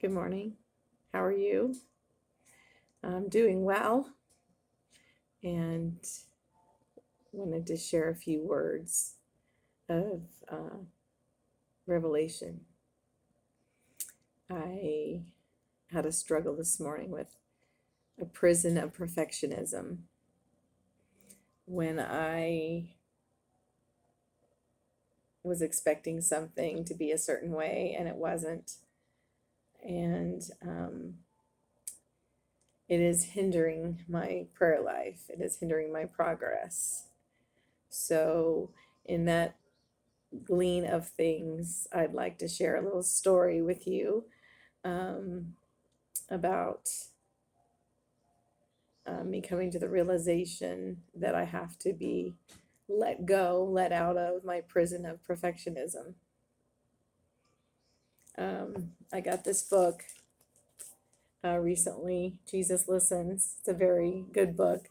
Good morning. How are you? I'm doing well and wanted to share a few words of revelation. I had a struggle this morning with a prison of perfectionism. When I was expecting something to be a certain way and it wasn't. And it is hindering my prayer life. It is hindering my progress. So, in that glean of things, I'd like to share a little story with you about me coming to the realization that I have to be let out of my prison of perfectionism. I got this book recently, Jesus Listens. It's a very good book,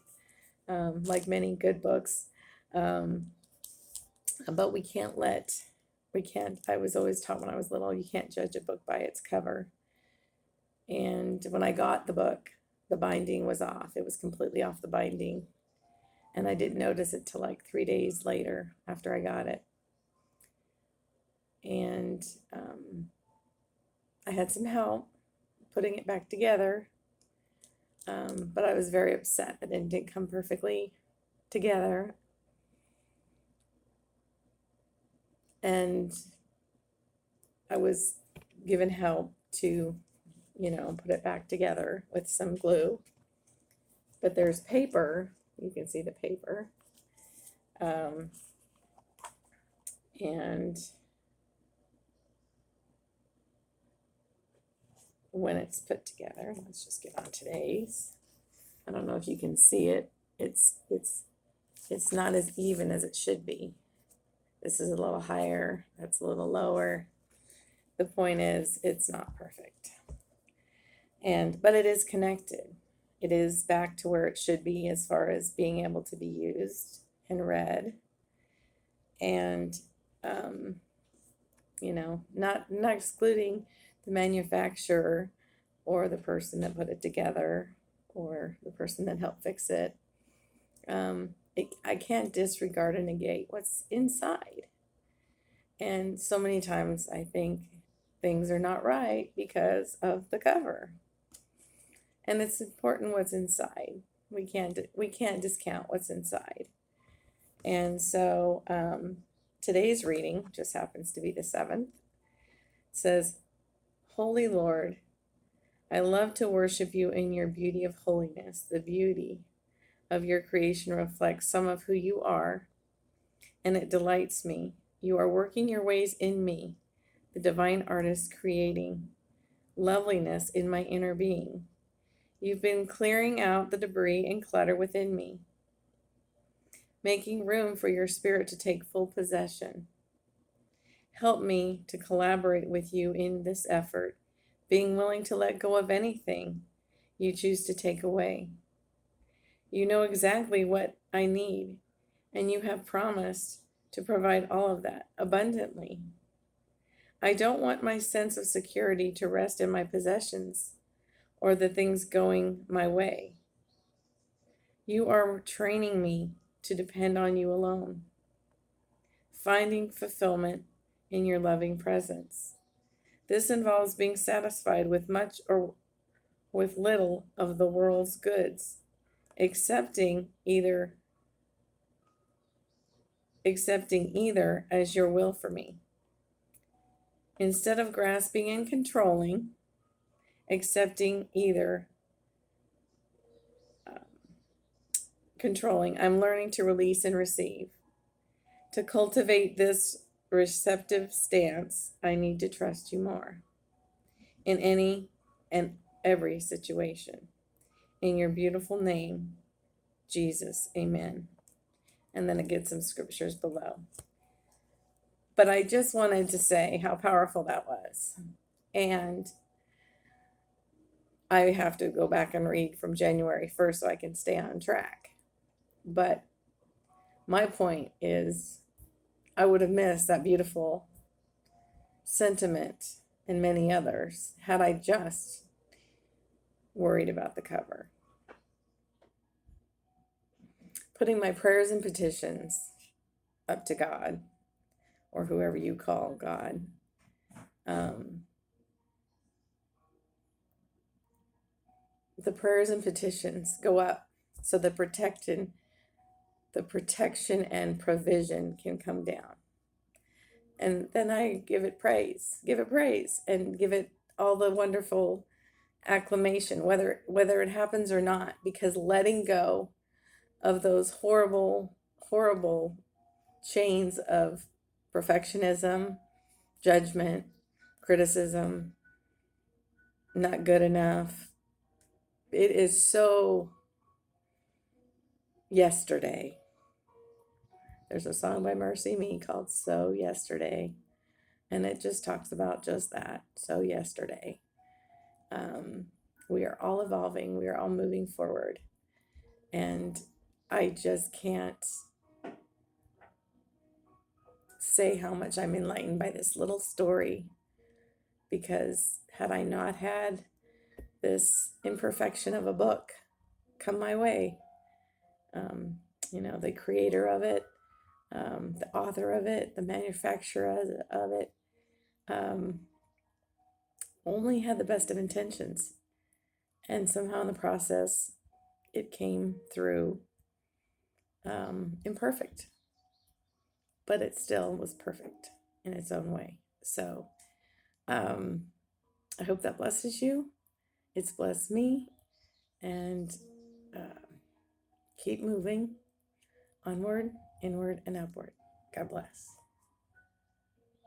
like many good books. But I was always taught when I was little, you can't judge a book by its cover. And when I got the book, the binding was off. It was completely off the binding. And I didn't notice it till like 3 days later after I got it. And I had some help putting it back together. But I was very upset that it didn't come perfectly together. And I was given help to, put it back together with some glue. But there's paper. You can see the paper. And when it's put together, let's just get on today's. I don't know if you can see it. It's not as even as it should be. This is a little higher, that's a little lower. The point is, it's not perfect. But it is connected. It is back to where it should be as far as being able to be used and read. And, not excluding the manufacturer or the person that put it together or the person that helped fix it. I can't disregard or negate what's inside. And so many times I think things are not right because of the cover. And it's important what's inside. We can't discount what's inside. And so today's reading just happens to be the 7th. It says, Holy Lord, I love to worship you in your beauty of holiness. The beauty of your creation reflects some of who you are, and it delights me. You are working your ways in me, the divine artist creating loveliness in my inner being. You've been clearing out the debris and clutter within me, making room for your spirit to take full possession. Help me to collaborate with you in this effort, being willing to let go of anything you choose to take away. You know exactly what I need, and you have promised to provide all of that abundantly. I don't want my sense of security to rest in my possessions or the things going my way. You are training me to depend on you alone, finding fulfillment in your loving presence. This involves being satisfied with much or with little of the world's goods, accepting either as your will for me. Instead of grasping and controlling, accepting either controlling, I'm learning to release and receive. To cultivate this receptive stance, I need to trust you more in any and every situation. In your beautiful name, Jesus, amen. And then it gives some scriptures below. But I just wanted to say how powerful that was. And I have to go back and read from January 1st so I can stay on track. But my point is, I would have missed that beautiful sentiment and many others had I just worried about the cover. Putting my prayers and petitions up to God, or whoever you call God. The prayers and petitions go up so the protection and provision can come down. And then I give it praise, and give it all the wonderful acclamation, whether it happens or not, because letting go of those horrible, horrible chains of perfectionism, judgment, criticism, not good enough. It is so yesterday. There's a song by Mercy Me called So Yesterday, and it just talks about just that. So yesterday. We are all evolving, we are all moving forward. And I just can't say how much I'm enlightened by this little story, because had I not had this imperfection of a book come my way, the creator of it, the author of it, the manufacturer of it, only had the best of intentions. And somehow in the process, it came through imperfect, but it still was perfect in its own way. So I hope that blesses you. It's blessed me. And keep moving onward, inward, and upward. God bless.